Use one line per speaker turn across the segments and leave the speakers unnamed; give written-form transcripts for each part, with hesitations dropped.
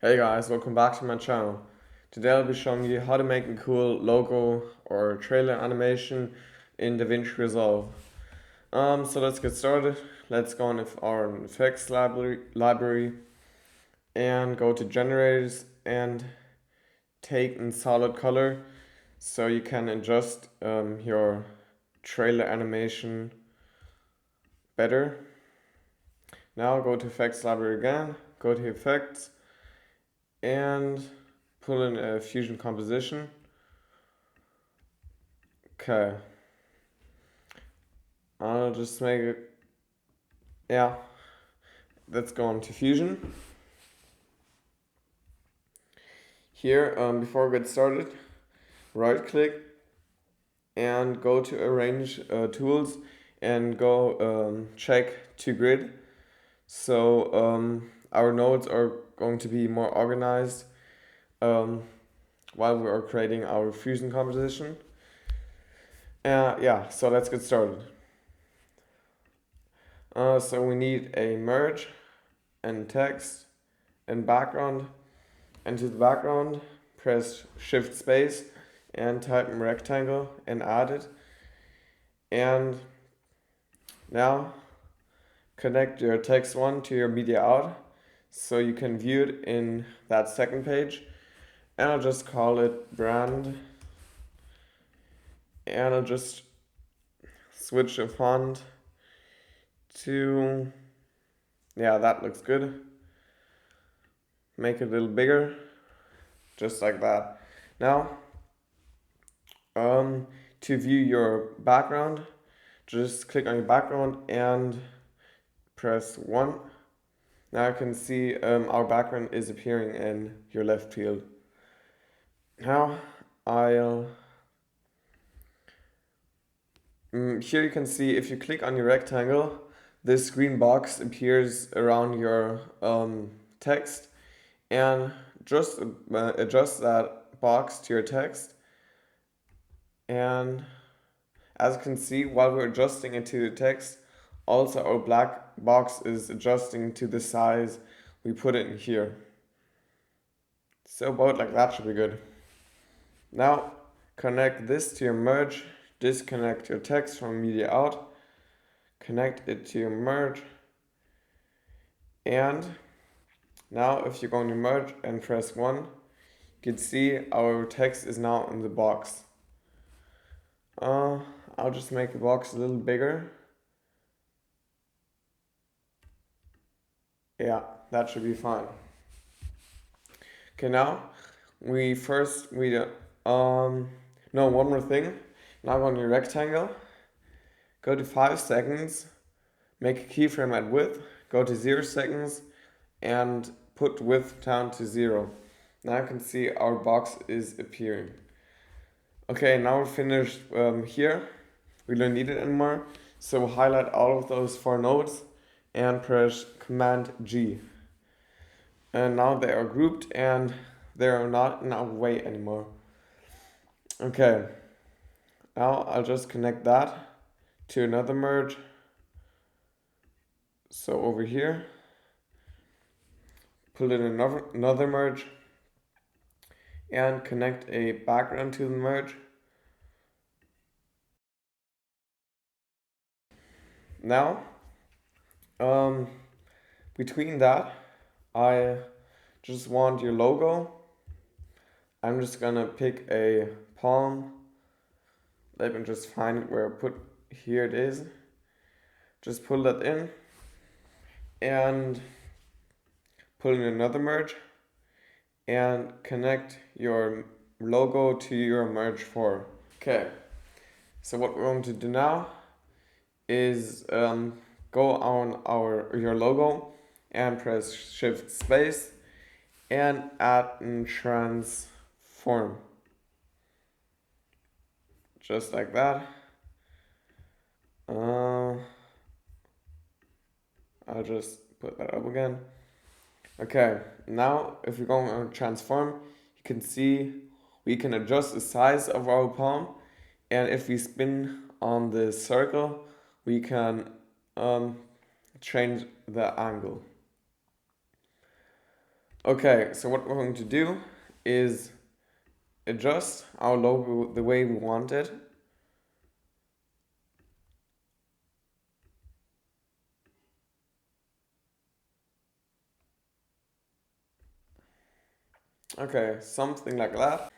Hey guys, welcome back to my channel. Today I'll be showing you how to make a cool logo or trailer animation in DaVinci Resolve. So let's get started. Let's go on our effects library and go to generators and take in solid color so you can adjust your trailer animation better. Now go to effects library again, go to effects and pull in a fusion composition. Okay. I'll just make it, yeah, let's go on to fusion. Here, before we get started, right click and go to arrange tools and go check to grid. So our nodes are going to be more organized while we are creating our fusion composition. Yeah, so let's get started. So we need a merge and text and background. And to the background, press Shift Space and type in rectangle and add it. And now connect your text one to your media out so you can view it in that second page. And I'll just call it brand. And I'll just switch the font to, yeah, that looks good. Make it a little bigger, just like that. Now, to view your background, just click on your background and press 1. Now you can see our background is appearing in your left field. Now here you can see if you click on your rectangle, this green box appears around your text, and just adjust that box to your text. And as you can see, while we're adjusting it to the text, also our black box is adjusting to the size we put it in here. So about like that should be good. Now connect this to your merge, disconnect your text from media out, connect it to your merge, and now if you go on your merge and press 1, you can see our text is now in the box. I'll just make the box a little bigger. Yeah, that should be fine. Okay, now no, one more thing. Now go on your rectangle, go to 5 seconds, make a keyframe at width, go to 0 seconds and put width down to 0. Now you can see our box is appearing. Okay, now we're finished here. We don't need it anymore. So highlight all of those 4 nodes and press Command G. And now they are grouped and they are not in our way anymore. Okay, now I'll just connect that to another merge. So over here, pull in another merge and connect a background to the merge. Now, between that, I just want your logo. I'm just gonna pick a palm. Let me just find it where I put, here it is. Just pull that in and pull in another merge and connect your logo to your merge 4. Okay, so what we're going to do now is go on your logo and press Shift Space and add and transform. Just like that. I'll just put that up again. Okay, now if we go on transform, you can see we can adjust the size of our palm, and if we spin on the circle, we can change the angle. Okay, so what we're going to do is adjust our logo the way we want it. Okay, something like that.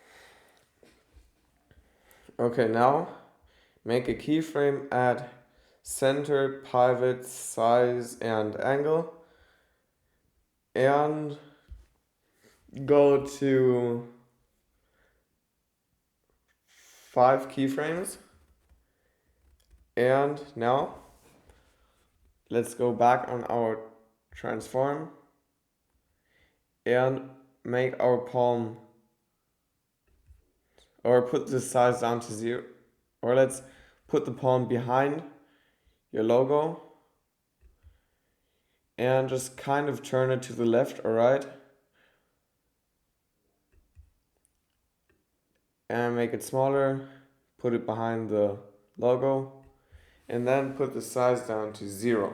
Okay, now make a keyframe, add center, pivot, size, and angle, and go to 5 keyframes. And now let's go back on our transform and make our palm, or put the size down to 0, or let's put the palm behind your logo and just kind of turn it to the left or right and make it smaller, put it behind the logo, and then put the size down to 0.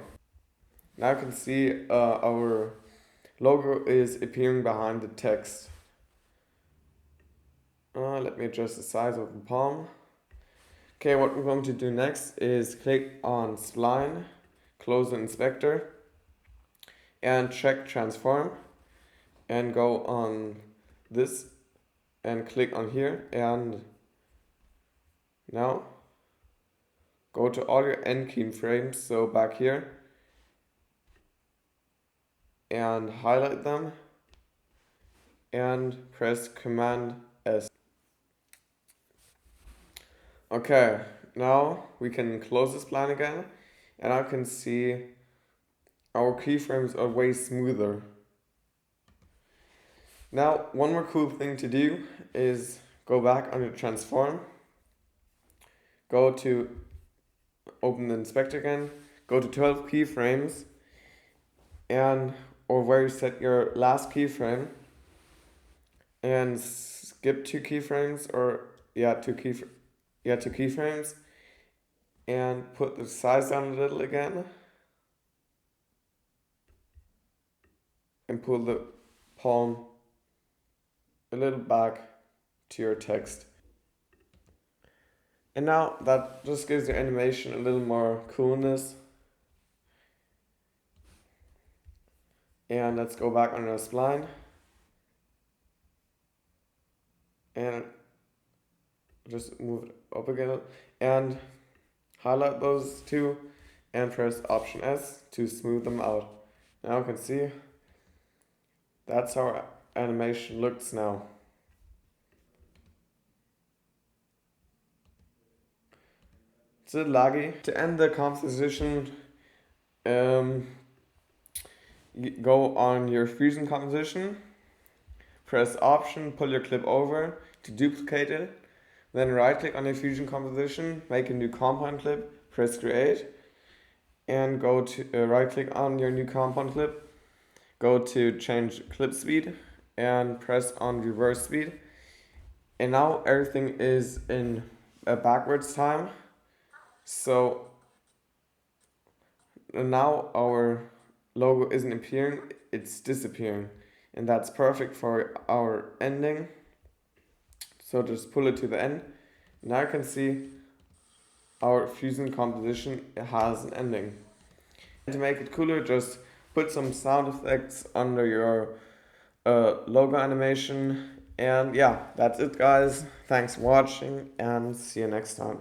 Now you can see our logo is appearing behind the text. Let me adjust the size of the palm. Okay, what we're going to do next is click on spline, close the inspector, and check transform, and go on this and click on here, and now go to all your end keyframes, so back here, and highlight them and press Command S. Okay, now we can close this plan again, and I can see our keyframes are way smoother. Now, one more cool thing to do is go back on your transform, go to open the inspector again, go to 12 keyframes, and or where you set your last keyframe, and skip 2 keyframes, or two keyframes, and put the size down a little again, and pull the palm a little back to your text. And now that just gives your animation a little more coolness. And let's go back on our spline and just move it up again and highlight those 2 and press Option S to smooth them out. Now you can see that's how our animation looks now. It's a little laggy. To end the composition, go on your fusion composition, press Option, pull your clip over to duplicate it, then right click on your fusion composition, make a new compound clip, press Create, and go to right click on your new compound clip, go to change clip speed and press on reverse speed, and now everything is in a backwards time. So now our logo isn't appearing, it's disappearing, and that's perfect for our ending. So just pull it to the end. Now you can see our fusion composition has an ending. And to make it cooler, just put some sound effects under your logo animation. And yeah, that's it guys. Thanks for watching and see you next time.